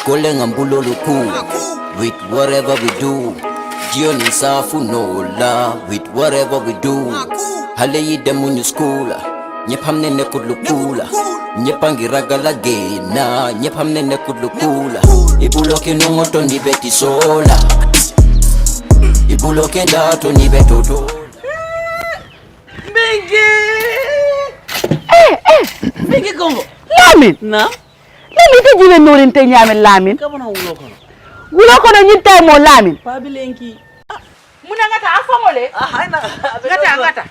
Kole ngambulo luku. With whatever we do. Jioni safu no la. With whatever we do. Hale yide munyu skula. Nyepamne ne kudlukula. Nyepangi ragala gena. Nyepamne ne kudlukula. Ibuloke nongoto ni beti sola. Ibuloke dato ni betoto. Bege Congo. Lamin. Na? Lamin te jibe norin te nyame Lamin. Kabona wulo kono. Wulo kono nyinta mo Lamin. Pa bilenki. Muna ngata afamole. Haina. Ngata.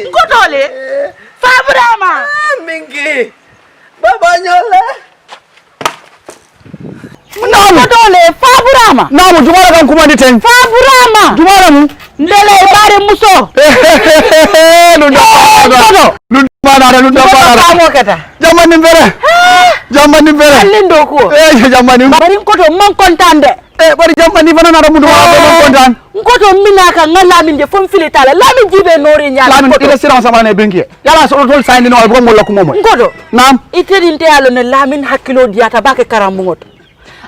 Ngoto le. Fabrama. Mingi. Baba nyola. Ngoto le Fabrama. Namu jumara kan kuma diten. Fabrama. Jumara mu. Ndele bare muso. Nunda para. Jamani bere. Lindo ko. Jamani. Bari ngoto man kontande. Bari jamani fana na ramudu wa kontan. Ngoto minaka ngalamin je fon filitala. Lamin jibe nori nyala. Lamin ila siran sama ne benki. Yala so tol sayni no ko mo lokko momo. Ngoto. Nam. Itedinte yalo ne Lamin hakilo diata bake karamngoto.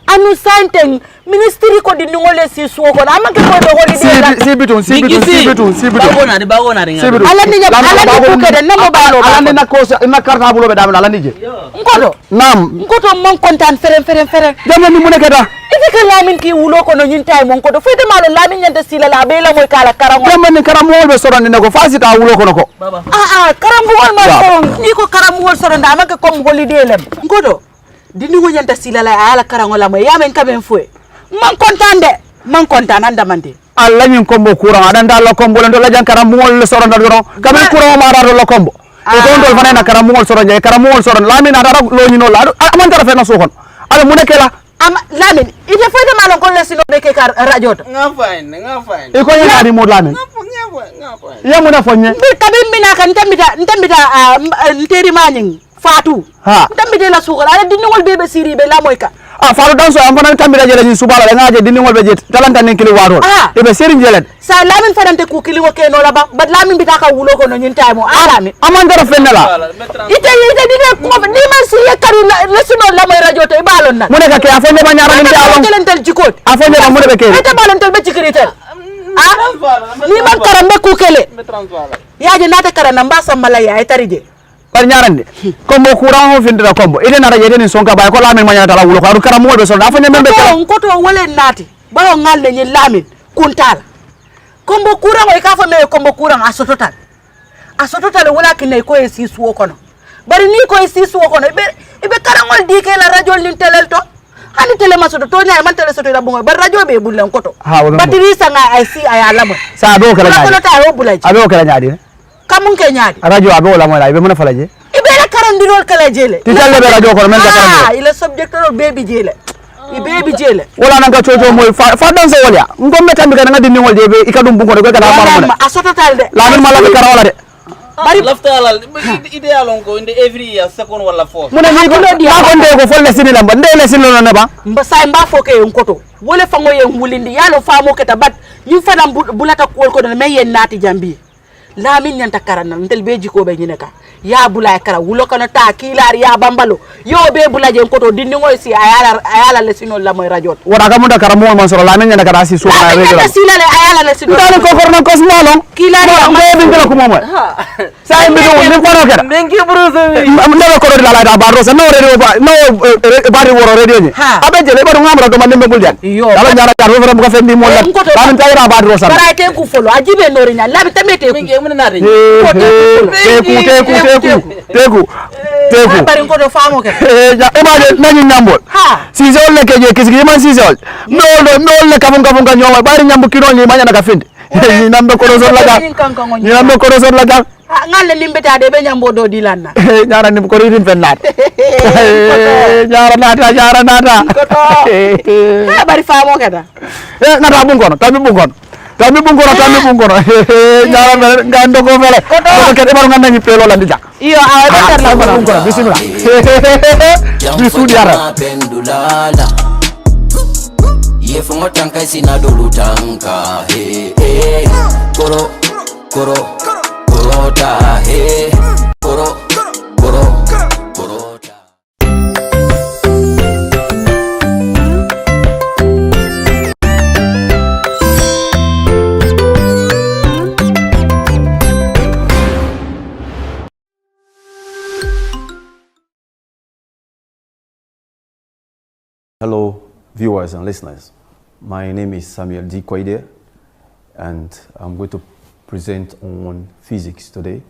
Anu santeng ministry ko di ngole si suko na amanke ko do holiday si bitun bagona de ala ni ko kede namo balo ala ni na ko na karta bulo be dam ala ni je ngodo nam ngoto mon kontan feren jamani mu ne keda ifika Lamin ki wulo ko no nyintay mon ko do fete malo Lamin nyande sila la be la moy kala karango jamani karamol be sorande ne ko fasita wulo ko nako baba karamol ma ko ni ko karamol sorande amanke ko holiday lem ngodo dindi wo nyanta sila la ala karango la moy yamen kamen fue man kontan anda mande alla nyin kombo courant adanda la kombo len do la jankara mol soronda do kamen courant ma ra do la kombo e ko ndol fanena kara mol soronda kara mol soron Lamin ada lo nyino la man tara fe na sokon ala mu nekela Lamin ite fede malon ko lesino be ke kar radio to nga fine e ko yana mo Lamin nga fine ya mu na fonye bi kabin mina kan tambita nteri maning Fatu tambite la sukol ala dinngol bebe siri be la moyka faru dan so am fana tambita jele ni subala la ngaje dinngol be jet talanta nen kili waro e be seri jelet sa Lamin farante ku kili ko keno la ba Lamin bita ka wulo ko no nyinta mo Lamin amandara fenela ite dine ko di man si yakaru la sino la moy radio to e balon na mo ne ka ke afende ba nyaara ni alon telentel jikot afende ba mo be ke ite balon tel be jikritel ni man karambe ku kele yaaje nata karana mbasa mala ya itarije par ñarande kombo courant ho findira kombo ide nara yede ni sonka bay ko Lamin mañata la wulo ko aru karam mo be so dafa ne membe ko to wole nati bawo ngalle ni Lamin kuntala kombo courant o ka fa me kombo courant asototal wala kinay ko e sisu ko no bari ni ko e sisu ko no be karangol dike la radio ni telel to hani tele masoto to nyaay man tele soto la bongo bar radio be bulen ko to batiri sanga ay si ay alamo sa do kala nyaadi ko ta o bulaji ado kala nyaadi kamun ke nyaadi radio abe wala moy la be mona falaje ibe la karandirol kala jele ti talle be radio ko men ka karande ile subject ro baby jele baby jele wala nanga coco moy fa dan so wala ngombe tambi kana ngadi ni wolde be ikadum bungo de ko kala ma asototal de Lamin mala be karawala de bari laftalal ideal on ko inde every year second wala fourth mona ni ko di ha ko nde ko folle sinila mba ndele sinlo na ba mba say mba foke en koto wole fango yen wulindi yalo famo keta bat yin fana bulata ko ko me yen nati jambi Lamin nyanta karana ntel be jiko be nyineka ya bulay kara wulo kana ta kilar ya bambalo yo be bulaje koto dinni ngoy si ayala le sino la moy radio wara ka munda kara mo man soro Lamin nyanta kara si so na radio la sila le ayala le sino dal ko korno ko smolo kilar ya be bin ko mo sa mi do ni ko no kera mengi bruzo ndaba ko ro la da barro sa no radio ba no bari woro radio ni abe je le baro ngamra do man be buljan dala nyara tar woro ko fendi mo la Lamin tayra barro sa bara te ku folo ajibe nori nya labi tamete ku teku bari ko do famo ke imagine nani nyambol si zol le keje kisigi man si zol no le kabun ka nyoma bari nyambu kilo ni manya na kafindi ni nambe ko zol la ga ngalle limbeta de be nyambo do dilanna nyara ni ko ridin fennat nyara nata bari famo ke da ngata bungono tammi bungono nyara ngando ko fele ko ke baru nganda ni pelo landi jak iyo awa betar la bungono bismillah bisu diara pendulala ye fongo tanka sina dolu tanka korota korota viewers and listeners. My name is Samuel D. Kwaide, and I'm going to present on physics today.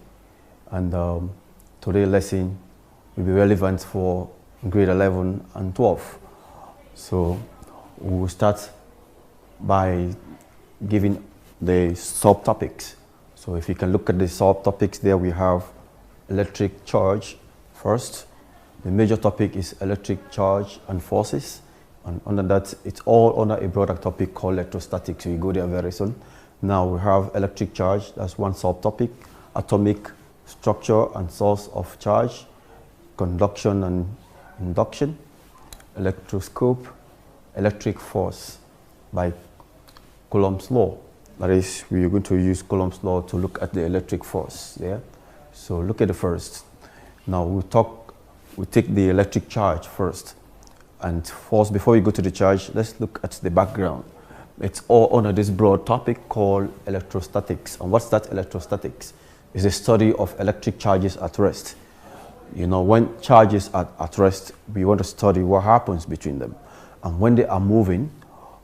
And today's lesson will be relevant for grade 11 and 12. So we will start by giving the subtopics. So if you can look at the subtopics there, we have electric charge first. The major topic is electric charge and forces. And under that, it's all under a broader topic called electrostatics. We go there very soon. Now we have electric charge, that's one subtopic. Atomic structure and source of charge, conduction and induction, electroscope, electric force by Coulomb's law. That is, we are going to use Coulomb's law to look at the electric force there. So look at the first. Now we take the electric charge first. And first, before we go to the charge, let's look at the background. It's all under this broad topic called electrostatics. And what's that electrostatics? It's the study of electric charges at rest. You know, when charges are at rest, we want to study what happens between them. And when they are moving,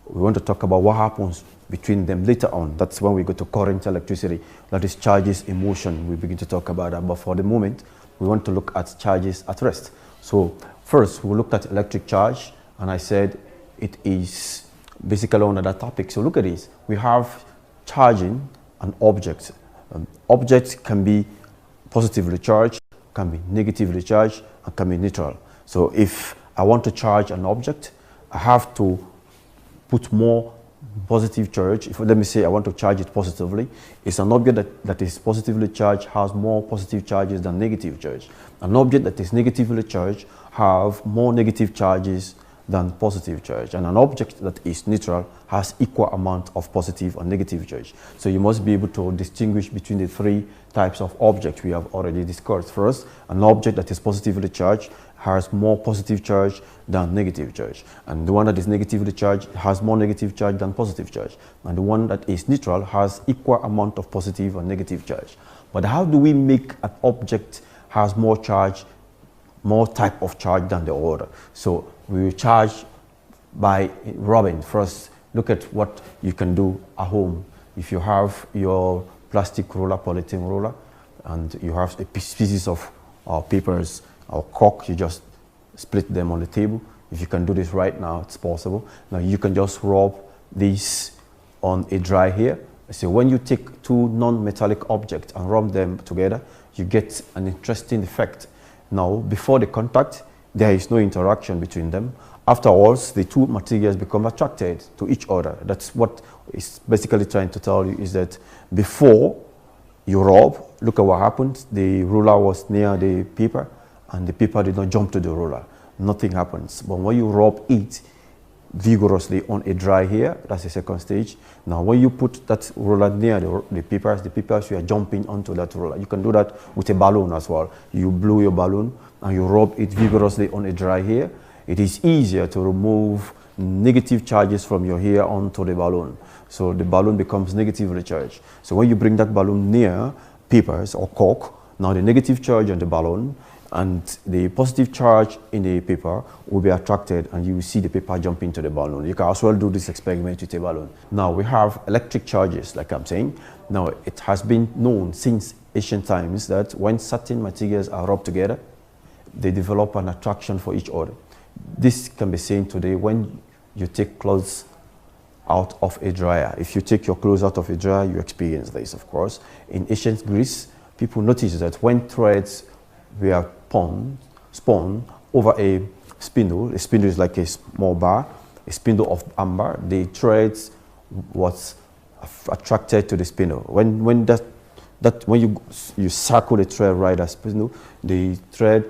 we want to talk about what happens between them later on. That's when we go to current electricity. That is charges in motion. We begin to talk about that. But for the moment, we want to look at charges at rest. So first, we looked at electric charge, and I said it is basically under that topic. So look at this. We have charging an object. Objects can be positively charged, can be negatively charged, and can be neutral. So if I want to charge an object, I have to put more positive charge. If, let me say I want to charge it positively, it's an object that is positively charged has more positive charges than negative charge. An object that is negatively charged have more negative charges than positive charge. And an object that is neutral has equal amount of positive and negative charge. So you must be able to distinguish between the three types of objects we have already discussed. First, an object that is positively charged has more positive charge than negative charge. And the one that is negatively charged has more negative charge than positive charge. And the one that is neutral has equal amount of positive and negative charge. But how do we make an object has more charge, more type of charge than the other? So we charge by rubbing. First, look at what you can do at home. If you have your plastic roller, polythene roller, and you have a pieces of papers or cork, you just split them on the table. If you can do this right now, it's possible. Now you can just rub this on a dry hair. So when you take two non-metallic objects and rub them together, you get an interesting effect. Now, before the contact, there is no interaction between them. Afterwards, the two materials become attracted to each other. That's what it's basically trying to tell you, is that before you rub, look at what happened. The ruler was near the paper, and the paper did not jump to the ruler. Nothing happens. But when you rub it vigorously on a dry hair, that's the second stage. Now, when you put that ruler near the papers you are jumping onto that ruler. You can do that with a balloon as well. You blow your balloon and you rub it vigorously on a dry hair. It is easier to remove negative charges from your hair onto the balloon. So the balloon becomes negatively charged. So when you bring that balloon near papers or cork, now the negative charge on the balloon and the positive charge in the paper will be attracted, and you will see the paper jump into the balloon. You can as well do this experiment with a balloon. Now we have electric charges, like I'm saying. Now it has been known since ancient times that when certain materials are rubbed together, they develop an attraction for each other. This can be seen today when you take clothes out of a dryer. If you take your clothes out of a dryer, you experience this, of course. In ancient Greece, people noticed that when threads were spun over a spindle is like a small bar, a spindle of amber, the threads was attracted to the spindle. When you circle the thread right as spindle, the thread,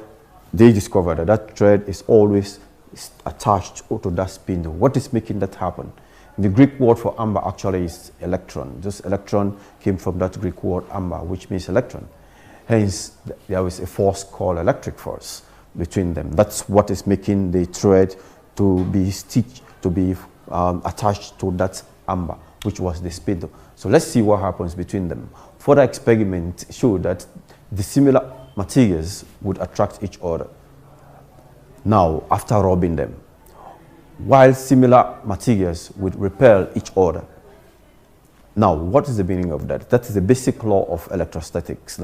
they discovered that thread is always attached to that spindle. What is making that happen? The Greek word for amber actually is electron. This electron came from that Greek word amber, which means electron. Hence, there is a force called electric force between them. That's what is making the thread to be stitched, to be attached to that amber, which was the spindle. So let's see what happens between them. Further experiment showed that the similar materials would attract each other. Now, after rubbing them, while similar materials would repel each other. Now, what is the meaning of that? That is the basic law of electrostatics.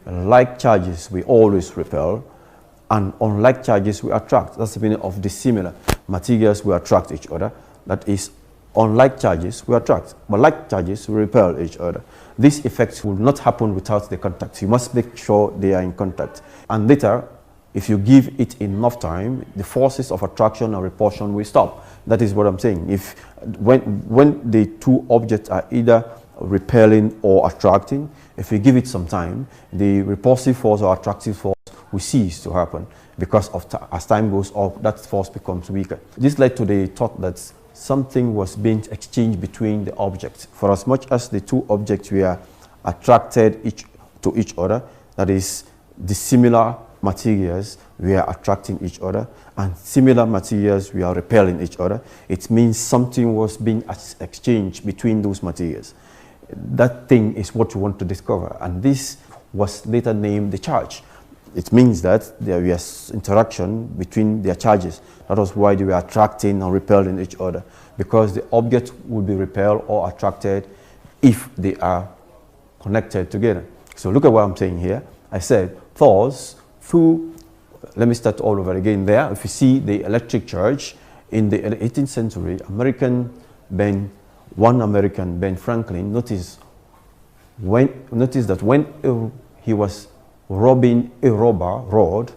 Like charges, we always repel, and unlike charges, we attract. That's the meaning of dissimilar materials, we attract each other. That is, unlike charges, we attract, but like charges, we repel each other. This effect will not happen without the contact. You must make sure they are in contact. And later, if you give it enough time, the forces of attraction and repulsion will stop. That is what I'm saying. When the two objects are either repelling or attracting, if you give it some time, the repulsive force or attractive force will cease to happen, because as time goes on, that force becomes weaker. This led to the thought that something was being exchanged between the objects. For as much as the two objects were attracted to each other, that is, the similar materials were attracting each other and similar materials were repelling each other, it means something was being exchanged between those materials. That thing is what you want to discover, and this was later named the charge. It means that there was interaction between their charges. That was why they were attracting and repelling each other, because the object will be repelled or attracted if they are connected together. So look at what I'm saying here. I said, thus, let me start all over again there. If you see the electric charge in the 18th century, one American, Ben Franklin, noticed that when he was rubbing a rubber rod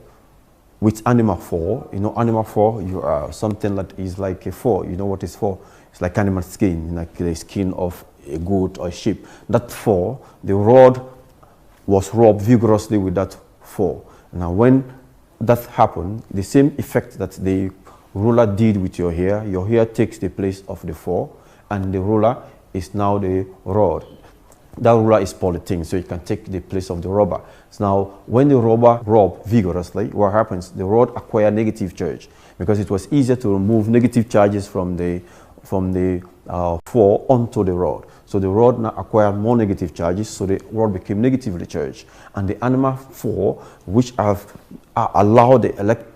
with animal fur, animal fur, something that is like a fur, you know what is fur? It's like animal skin, like the skin of a goat or a sheep. That fur, the rod was rubbed vigorously with that fur. Now when that happened, the same effect that the ruler did with your hair takes the place of the fur, and the ruler is now the rod. That ruler is polythene, so it can take the place of the rubber. So now, when the rubber rubs vigorously, what happens? The rod acquires negative charge, because it was easier to remove negative charges from the fur onto the rod. So the rod now acquired more negative charges, so the rod became negatively charged. And the animal fur, which have allowed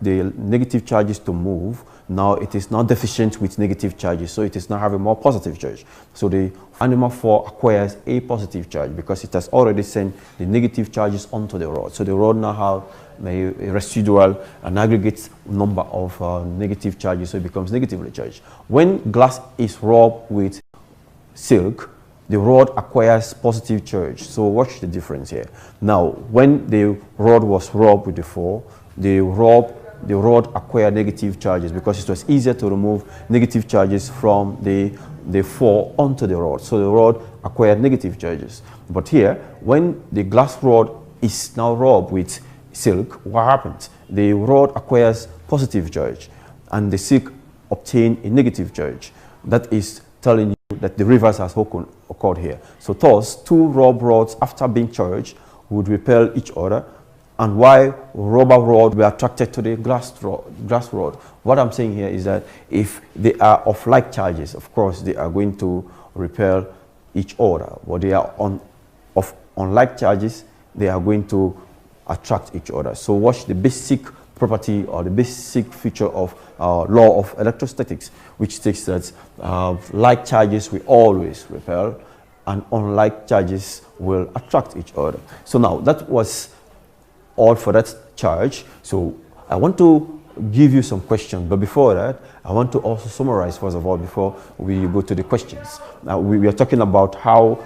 the negative charges to move, now it is now deficient with negative charges, so it is now having more positive charge. So the animal fur acquires a positive charge because it has already sent the negative charges onto the rod. So the rod now has a residual, an aggregate number of negative charges, so it becomes negatively charged. When glass is rubbed with silk, the rod acquires positive charge. So watch the difference here. Now, when the rod was rubbed with the fur, the rod acquired negative charges because it was easier to remove negative charges from the fur onto the rod. So the rod acquired negative charges. But here, when the glass rod is now rubbed with silk, what happens? The rod acquires positive charge and the silk obtains a negative charge. That is telling you that the reverse has occurred here. So thus, two rubber rods after being charged would repel each other, and why rubber rod were attracted to the glass rod. What I'm saying here is that if they are of like charges, of course they are going to repel each other. But they are of unlike charges, they are going to attract each other. So watch the basic property or the basic feature of law of electrostatics, which states that like charges will always repel and unlike charges will attract each other. So now that was all for that charge. So I want to give you some questions, but before that I want to also summarize first of all before we go to the questions. Now we are talking about how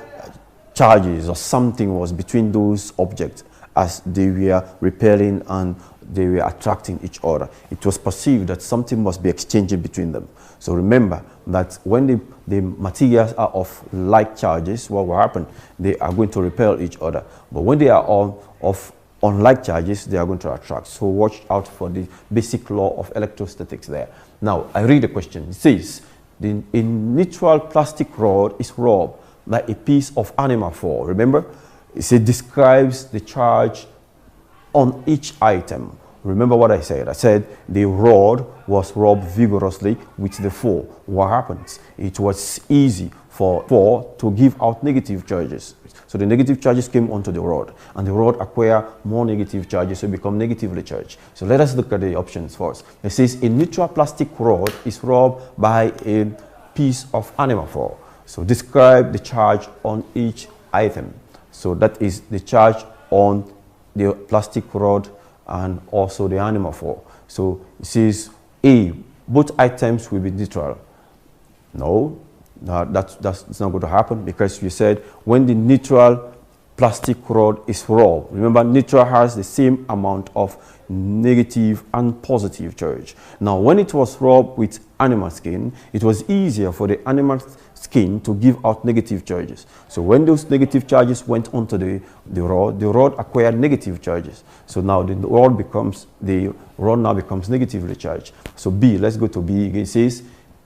charges or something was between those objects as they were repelling and they were attracting each other. It was perceived that something must be exchanging between them. So remember that when the materials are of like charges, what will happen? They are going to repel each other. But when they are of unlike charges, they are going to attract. So watch out for the basic law of electrostatics there. Now, I read the question. It says, a neutral plastic rod is rubbed like a piece of animal fur. Remember? It describes the charge on each item. remember what I said. I said the rod was rubbed vigorously with the 4. What happens? It was easy for 4 to give out negative charges. So the negative charges came onto the rod, and the rod acquire more negative charges, so become negatively charged. So let us look at the options first. It says a neutral plastic rod is rubbed by a piece of animal fur. So describe the charge on each item. So that is the charge on the plastic rod and also the animal fur. So it says A, both items will be neutral. No, that's not going to happen, because you said when the neutral plastic rod is rubbed, remember neutral has the same amount of negative and positive charge. Now when it was rubbed with animal skin, it was easier for the animal skin to give out negative charges. So when those negative charges went onto the rod acquired negative charges. So now the rod now becomes negatively charged. So B, let's go to B. It says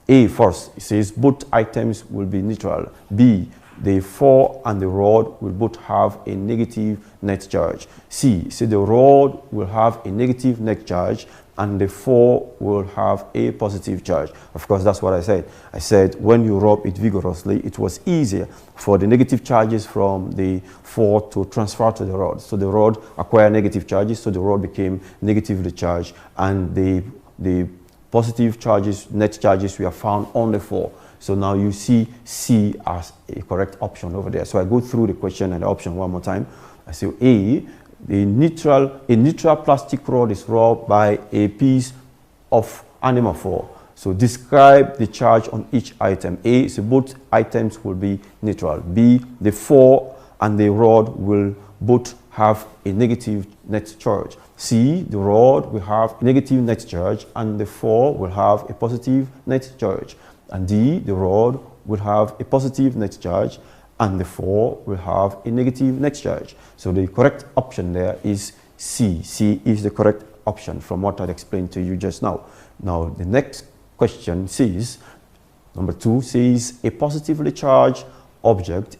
A first. It says both items will be neutral. B, the 4 and the rod will both have a negative net charge. C, so the rod will have a negative net charge and the 4 will have a positive charge. Of course, that's what I said. I said when you rub it vigorously, it was easier for the negative charges from the 4 to transfer to the rod. So the rod acquired negative charges, so the rod became negatively charged, and the positive charges, net charges, we have found on the 4. So now you see C as a correct option over there. So I go through the question and the option one more time. I say A, a neutral plastic rod is rubbed by a piece of animal fur. So describe the charge on each item. A, so both items will be neutral. B, the 4 and the rod will both have a negative net charge. C, the rod will have negative net charge and the 4 will have a positive net charge. And D, the rod will have a positive net charge and the 4 will have a negative net charge. So the correct option there is C. C is the correct option from what I explained to you just now. Now the next question says, number 2 says a positively charged object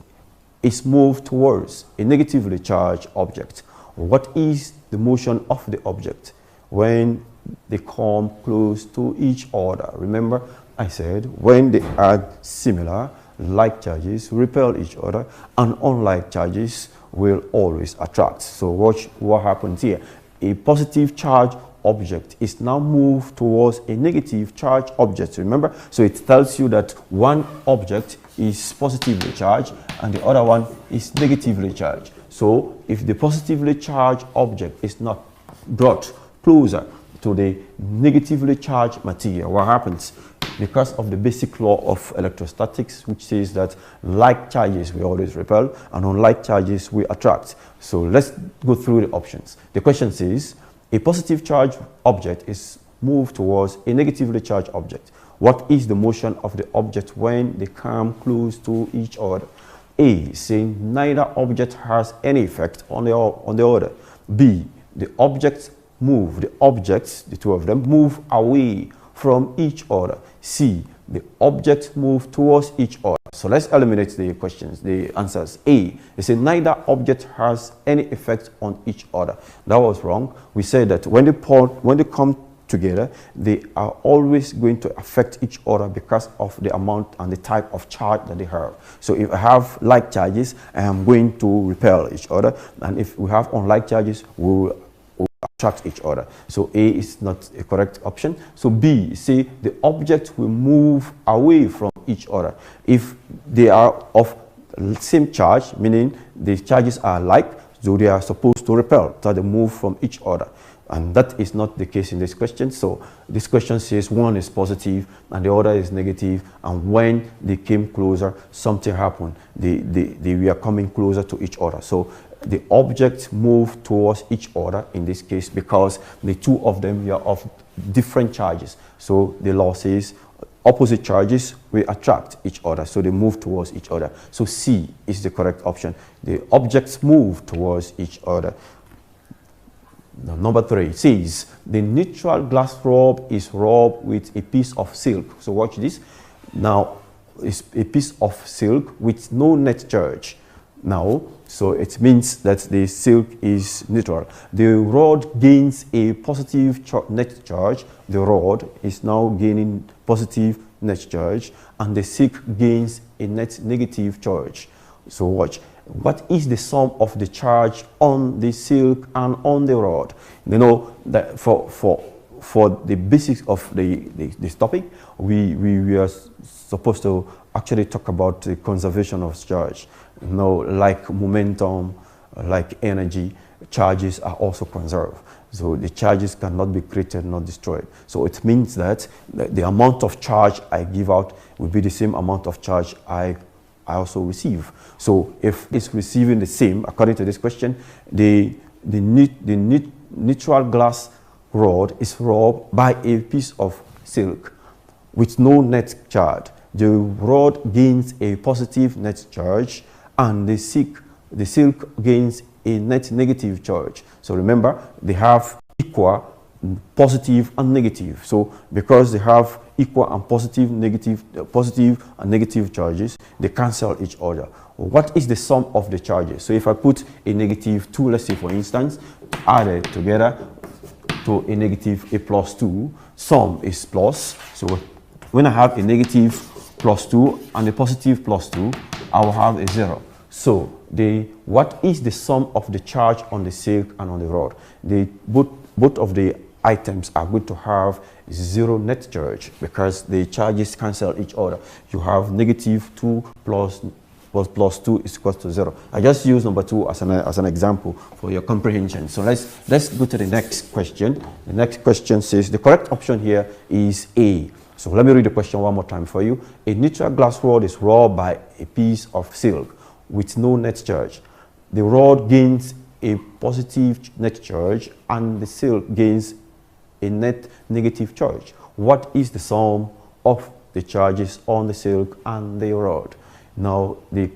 is moved towards a negatively charged object. What is the motion of the object when they come close to each other? Remember, I said when they are similar, like charges repel each other and unlike charges will always attract. So watch what happens here. A positive charge object is now moved towards a negative charge object. Remember, so it tells you that one object is positively charged and the other one is negatively charged. So if the positively charged object is not brought closer to the negatively charged material, what happens? Because of the basic law of electrostatics, which says that like charges we always repel and unlike charges we attract. So let's go through the options. The question says a positive charged object is moved towards a negatively charged object. What is the motion of the object when they come close to each other? A, saying neither object has any effect on the other. B, the objects, the two of them, move away from each other. C, the objects move towards each other. So let's eliminate the questions, the answers. A, they say neither object has any effect on each other. That was wrong. We said that when they come together, they are always going to affect each other because of the amount and the type of charge that they have. So if I have like charges, I am going to repel each other, and if we have unlike charges, we will attract each other. So A is not a correct option. So B, say the objects will move away from each other. If they are of same charge, meaning the charges are like, so they are supposed to repel, so they move from each other. And that is not the case in this question. So this question says one is positive and the other is negative, and when they came closer, something happened. They were coming closer to each other. So the objects move towards each other in this case because the two of them were of different charges. So the law says opposite charges will attract each other, so they move towards each other. So C is the correct option. The objects move towards each other. Now, number 3 says the neutral glass rod is rubbed with a piece of silk. So watch this. Now it's a piece of silk with no net charge. now, so it means that the silk is neutral. The rod gains a positive net charge. The rod is now gaining positive net charge, and the silk gains a net negative charge. So watch. What is the sum of the charge on the silk and on the rod? You know that for the basics of this topic, we are supposed to actually talk about the conservation of charge. You know, like momentum, like energy, charges are also conserved. So the charges cannot be created, not destroyed. So it means that the amount of charge I give out will be the same amount of charge I also receive. So if it's receiving the same, according to this question, the neutral glass rod is rubbed by a piece of silk with no net charge. The rod gains a positive net charge, and the silk gains a net negative charge. So remember, they have equal positive and negative. So because they have equal and positive and negative charges, they cancel each other. What is the sum of the charges? So if I put a -2, let's say for instance, added together to a -a plus 2, sum is plus. So when I have a negative plus 2 and a positive plus 2, I will have a 0. So what is the sum of the charge on the silk and on the rod? Both of the items are going to have 0 net charge because the charges cancel each other. You have -2 plus 2 is equal to 0. I just use number 2 as an example for your comprehension. So let's go to the next question. The next question says the correct option here is A. So let me read the question one more time for you. A neutral glass rod is rubbed by a piece of silk with no net charge. The rod gains a positive net charge and the silk gains a net negative charge. What is the sum of the charges on the silk and the rod? Now the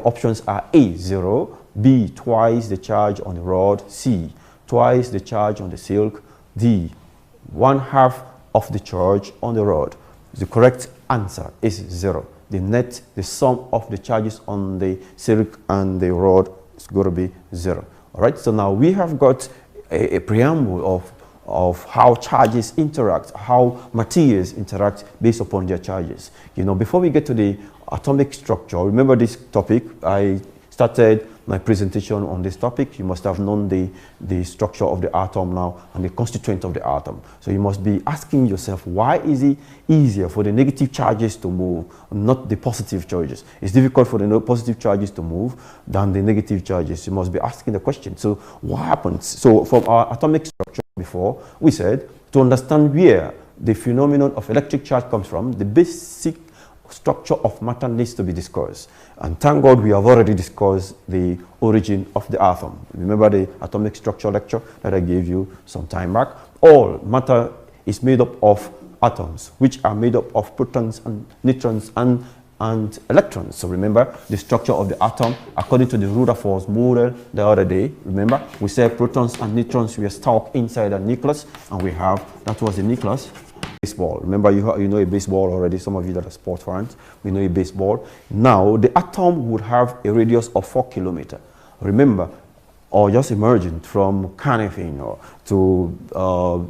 options are A, 0, B, twice the charge on the rod, C, twice the charge on the silk, D, 1/2 of the charge on the rod. The correct answer is 0. The sum of the charges on the silk and the rod is going to be 0. All right, so now we have got a preamble of how charges interact, how materials interact based upon their charges. You know, before we get to the atomic structure, remember this topic, I started my presentation on this topic. You must have known the structure of the atom now and the constituent of the atom. So you must be asking yourself, why is it easier for the negative charges to move, not the positive charges? It's difficult for the positive charges to move than the negative charges. You must be asking the question. So what happens? So from our atomic structure before, we said to understand where the phenomenon of electric charge comes from, the basic structure of matter needs to be discussed. And thank God we have already discussed the origin of the atom. Remember the atomic structure lecture that I gave you some time back? All matter is made up of atoms, which are made up of protons and neutrons and electrons. So remember the structure of the atom according to the Rutherford model the other day. Remember we said protons and neutrons were stored inside a nucleus, and that was the nucleus. Baseball. Remember, you know a baseball already. Some of you that are sports fans, we know a baseball. Now, the atom would have a radius of 4 kilometers. Remember, or just emerging from Canifin or to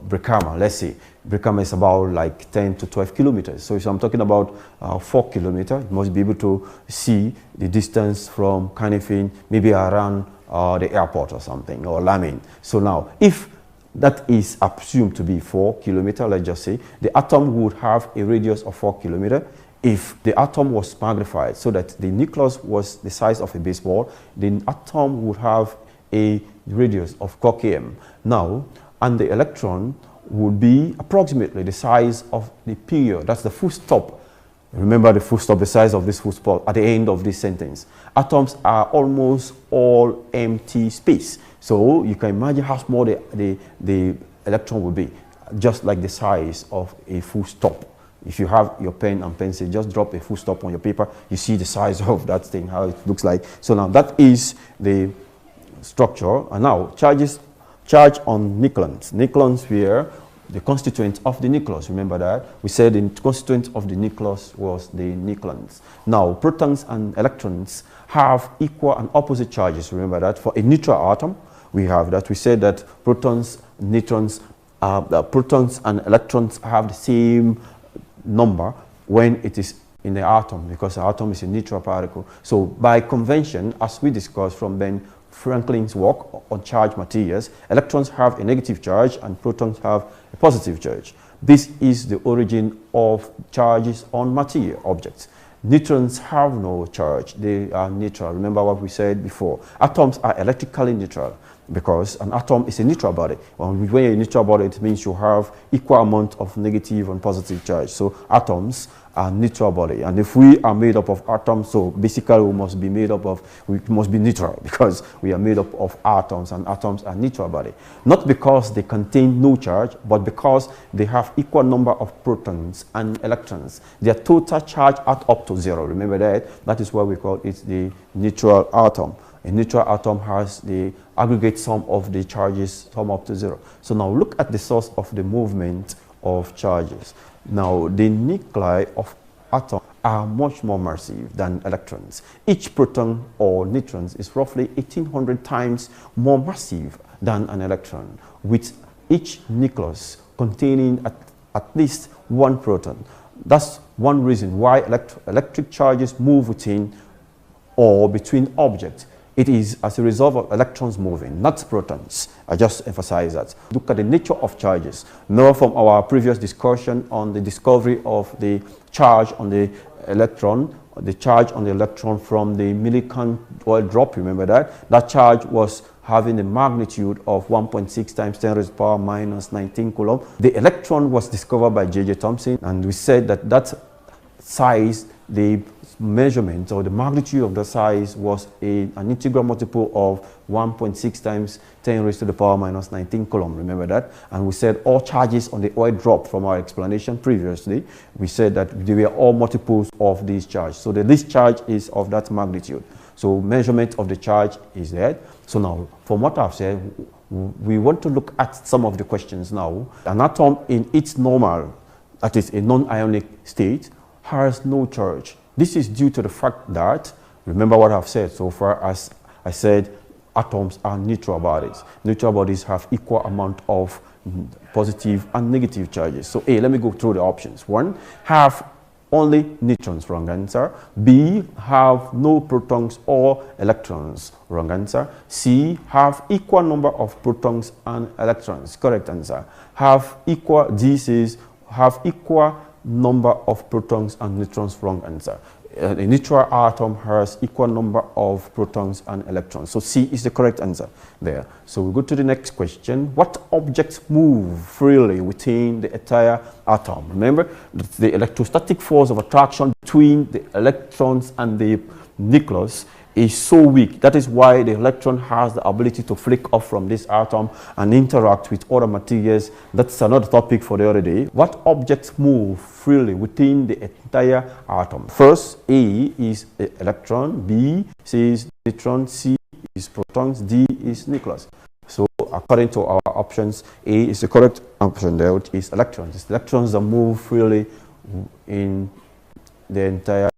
Brikama, let's say. Brikama is about like 10 to 12 kilometers. So if I'm talking about 4 kilometers, you must be able to see the distance from Canifin, maybe around the airport or something, or Lamin. So now, if that is assumed to be 4 kilometers, let's just say, the atom would have a radius of 4 kilometers. If the atom was magnified so that the nucleus was the size of a baseball, the atom would have a radius of 4 km. Now, and the electron would be approximately the size of the period. That's the full stop. Remember the full stop, the size of this full stop at the end of this sentence. Atoms are almost all empty space. So you can imagine how small the electron will be, just like the size of a full stop. If you have your pen and pencil, just drop a full stop on your paper, you see the size of that thing, how it looks like. So now that is the structure. And now charge on nucleons. Nucleons here the constituent of the nucleus. Remember that? We said the constituent of the nucleus was the nucleons. Now, protons and electrons have equal and opposite charges. Remember that? For a neutral atom, we have that. We said that protons, neutrons, protons and electrons have the same number when it is in the atom, because the atom is a neutral particle. So by convention, as we discussed from Ben Franklin's work on charged materials, electrons have a negative charge and protons have a positive charge. This is the origin of charges on material objects. Neutrons have no charge. They are neutral. Remember what we said before. Atoms are electrically neutral because an atom is a neutral body. When you're a neutral body, it means you have equal amount of negative and positive charge. So atoms are neutral body. And if we are made up of atoms, so basically we must be neutral because we are made up of atoms, and atoms are neutral body. Not because they contain no charge, but because they have equal number of protons and electrons. Their total charge adds up to 0. Remember that? That is why we call it the neutral atom. A neutral atom has the aggregate sum of the charges sum up to 0. So now look at the source of the movement of charges. Now the nuclei of atoms are much more massive than electrons. Each proton or neutron is roughly 1800 times more massive than an electron, with each nucleus containing at least one proton. That's one reason why electric charges move within or between objects. It is as a result of electrons moving, not protons. I just emphasize that. Look at the nature of charges. Know from our previous discussion on the discovery of the charge on the electron, from the millicurie oil drop, remember that? That charge was having a magnitude of 1.6 times 10 raised to the power minus 19 coulomb. The electron was discovered by J.J. Thomson, and we said that size, the measurement or the magnitude of the size was an integral multiple of 1.6 times 10 raised to the power minus 19 coulomb. Remember that? And we said all charges on the oil drop from our explanation previously. We said that they were all multiples of these charges. So the least charge is of that magnitude. So measurement of the charge is there. So now, from what I've said, we want to look at some of the questions now. An atom in its normal, that is a non-ionic state, has no charge. This is due to the fact that, remember what I've said so far, as I said, atoms are neutral bodies. Neutral bodies have equal amount of positive and negative charges. So A, let me go through the options. 1, have only neutrons, wrong answer. B, have no protons or electrons, wrong answer. C, have equal number of protons and electrons, correct answer. D says, have equal number of protons and neutrons, wrong answer. A neutral atom has equal number of protons and electrons. So C is the correct answer there. So we go to the next question. What objects move freely within the entire atom? Remember, the electrostatic force of attraction between the electrons and the nucleus is so weak. That is why the electron has the ability to flick off from this atom and interact with other materials. That's another topic for the other day. What objects move freely within the entire atom? First, A is electron, B says neutron, C is protons, D is nucleus. So according to our options, A is the correct option there, which is electrons. It's electrons that move freely in the entire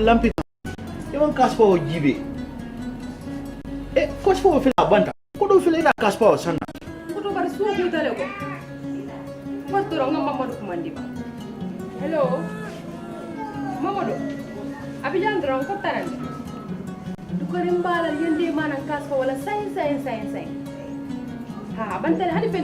lampita iwan kaspa o jibe ko fo fila banta ko do fila ina kaspa o sanna ko to bar so ko tale ko pastor nga mamadu ko mandi ba Hello. Mamadou. Abidjan drone ko tarande. Du ko rembala yende manan kas ko wala say. Ha bantale hadi fen